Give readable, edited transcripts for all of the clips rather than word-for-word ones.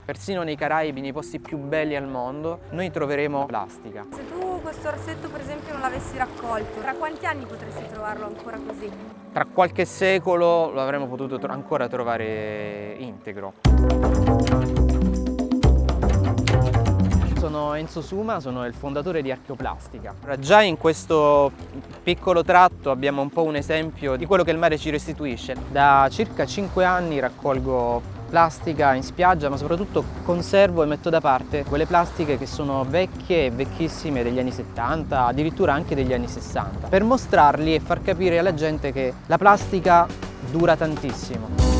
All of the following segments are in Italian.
Persino nei Caraibi, nei posti più belli al mondo, noi troveremo plastica. Se tu questo orsetto per esempio non l'avessi raccolto, tra quanti anni potresti trovarlo ancora così? Tra qualche secolo lo avremmo potuto ancora trovare integro. Sono Enzo Suma, sono il fondatore di Archeoplastica. Già in questo piccolo tratto abbiamo un po' un esempio di quello che il mare ci restituisce. Da circa 5 anni raccolgo plastica in spiaggia, ma soprattutto conservo e metto da parte quelle plastiche che sono vecchie e vecchissime degli anni 70, addirittura anche degli anni 60, per mostrarli e far capire alla gente che la plastica dura tantissimo.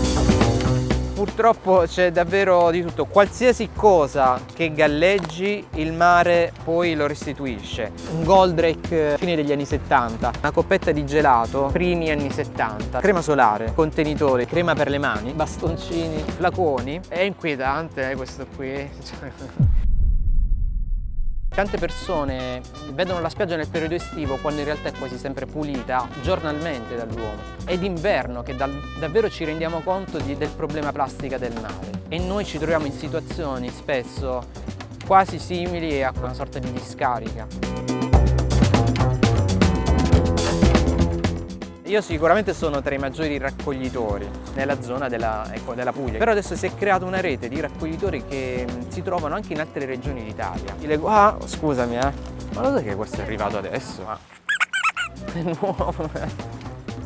Purtroppo c'è davvero di tutto, qualsiasi cosa che galleggi il mare poi lo restituisce. Un Goldrake fine degli anni 70, una coppetta di gelato primi anni 70, crema solare, contenitori, crema per le mani, bastoncini, flaconi. È inquietante questo qui. Tante persone vedono la spiaggia nel periodo estivo, quando in realtà è quasi sempre pulita giornalmente dall'uomo. È d'inverno che davvero ci rendiamo conto del problema plastica del mare, e noi ci troviamo in situazioni spesso quasi simili a una sorta di discarica. Io sicuramente sono tra i maggiori raccoglitori nella zona della Puglia, però adesso si è creata una rete di raccoglitori che si trovano anche in altre regioni d'Italia. Io leggo, scusami ma lo sai che questo è arrivato adesso? È nuovo.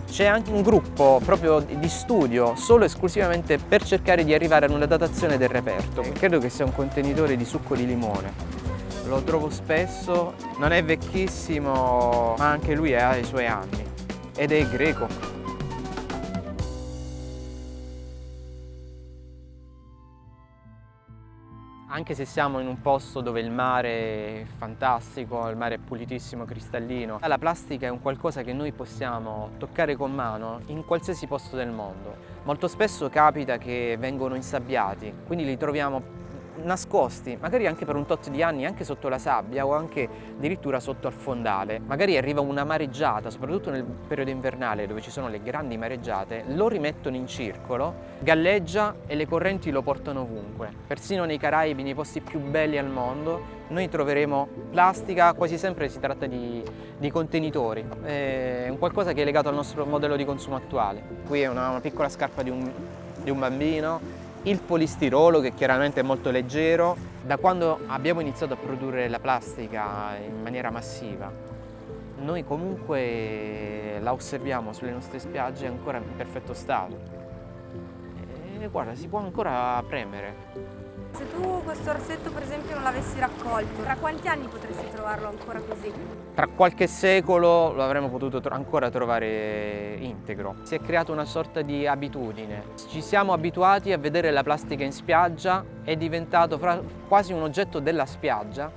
C'è anche un gruppo proprio di studio solo esclusivamente per cercare di arrivare ad una datazione del reperto. Credo che sia un contenitore di succo di limone. Lo trovo spesso, non è vecchissimo, ma anche lui ha i suoi anni. Ed è greco. Anche se siamo in un posto dove il mare è fantastico, il mare è pulitissimo, cristallino, la plastica è un qualcosa che noi possiamo toccare con mano in qualsiasi posto del mondo. Molto spesso capita che vengono insabbiati, quindi li troviamo nascosti, magari anche per un tot di anni, anche sotto la sabbia o anche addirittura sotto al fondale. Magari arriva una mareggiata, soprattutto nel periodo invernale dove ci sono le grandi mareggiate, lo rimettono in circolo, galleggia e le correnti lo portano ovunque. Persino nei Caraibi, nei posti più belli al mondo, noi troveremo plastica, quasi sempre si tratta di contenitori. È un qualcosa che è legato al nostro modello di consumo attuale. Qui è una piccola scarpa di un bambino. Il polistirolo, che chiaramente è molto leggero. Da quando abbiamo iniziato a produrre la plastica in maniera massiva, noi comunque la osserviamo sulle nostre spiagge ancora in perfetto stato. E guarda, si può ancora premere. Se tu questo orsetto per esempio non l'avessi raccolto, tra quanti anni potresti trovarlo ancora così? Tra qualche secolo lo avremmo potuto ancora trovare integro. Si è creata una sorta di abitudine. Ci siamo abituati a vedere la plastica in spiaggia, è diventato quasi un oggetto della spiaggia,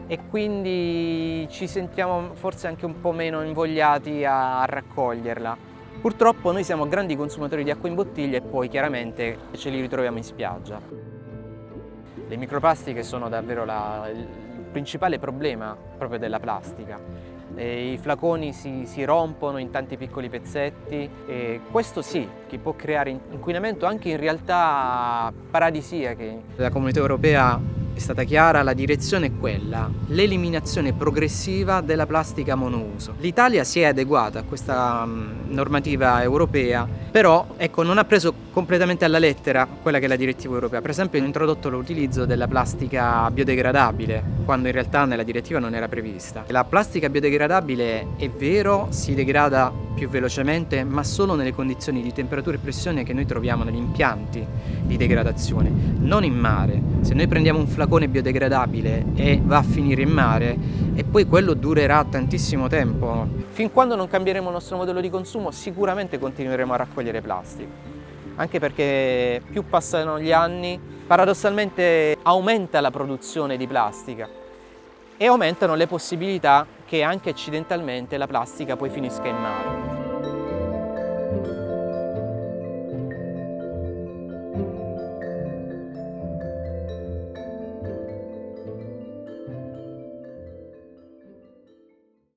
e quindi ci sentiamo forse anche un po' meno invogliati a raccoglierla. Purtroppo noi siamo grandi consumatori di acqua in bottiglia e poi chiaramente ce li ritroviamo in spiaggia. Le microplastiche sono davvero il principale problema proprio della plastica. I flaconi si rompono in tanti piccoli pezzetti, e questo sì, che può creare inquinamento anche in realtà paradisiache. La Comunità Europea è stata chiara, la direzione è quella, l'eliminazione progressiva della plastica monouso. L'Italia si è adeguata a questa normativa europea, però ecco, non ha preso completamente alla lettera quella che è la direttiva europea. Per esempio ha introdotto l'utilizzo della plastica biodegradabile, quando in realtà nella direttiva non era prevista. La plastica biodegradabile, è vero, si degrada più velocemente, ma solo nelle condizioni di temperatura e pressione che noi troviamo negli impianti di degradazione, non in mare. Se noi prendiamo un flacone biodegradabile e va a finire in mare, e poi quello durerà tantissimo tempo. Fin quando non cambieremo il nostro modello di consumo, sicuramente continueremo a raccogliere plastica. Anche perché più passano gli anni, paradossalmente aumenta la produzione di plastica e aumentano le possibilità che anche accidentalmente la plastica poi finisca in mare.